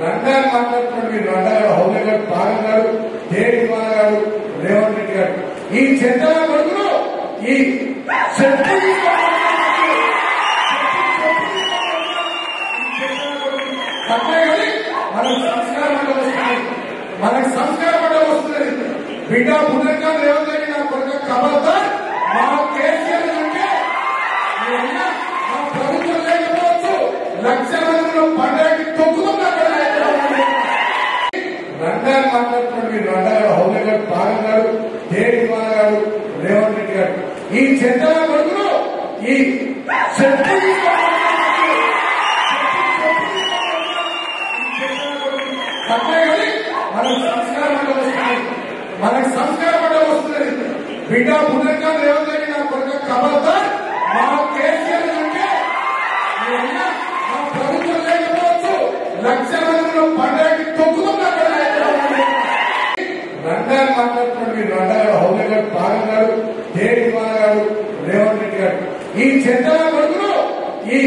రంగారు మాట్లాడుతున్నారు. మీరు రంగారు హౌలే గారు, పాగం గారు, దేవి కుమార్ గారు, రేవంత్ రెడ్డి గారు, ఈ చెత్తల కొడుకులు ఈ మనకు సంస్కారం అంటే వస్తుంది, మనకు సంస్కారం అంటే వస్తుంది. బిడ్డ పునర్కాలు రేవంత్ రెడ్డి నా కొడుకు కబద్దా మా కేసీఆర్ అంటే మా ప్రభుత్వం లేకపోవచ్చు, లక్షల మందిలో పండుగకి తొక్కుతున్నా. రంగారు మాట్లాడుతున్నారు. మీరు రంగారు హౌలే గారు, పాగం గారు, దేవి కుమార్ గారు, రేవంత్ రెడ్డి గారు, ఈ చెత్తల కొడుకులు ఈ మనకు సంస్కారం అంటే వస్తుంది, మనకు సంస్కారం అంటే వస్తుంది. బిడ్డ పునర్కాలు రేవంత్ రెడ్డి నా కొడుకు కబద్దా మా కేసీఆర్ అంటే మా ప్రభుత్వం లేకపోవచ్చు, లక్షల మందిలో పండుగకి తొక్కుతున్నా. రంగారు మాట్లాడుతున్నారు. మీరు రంగారు హౌలే గారు, పాగం గారు, దేవి కుమార్ గారు, రేవంత్ రెడ్డి గారు, ఈ చెత్తల కొడుకులు ఈ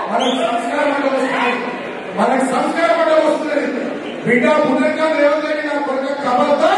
మనకు సంస్కారం అంటే వస్తుంది, మనకు సంస్కారం అంటే వస్తుంది. బిడ్డ పునర్కాలు రేవంత్ రెడ్డి నా కొడుకు కబద్దా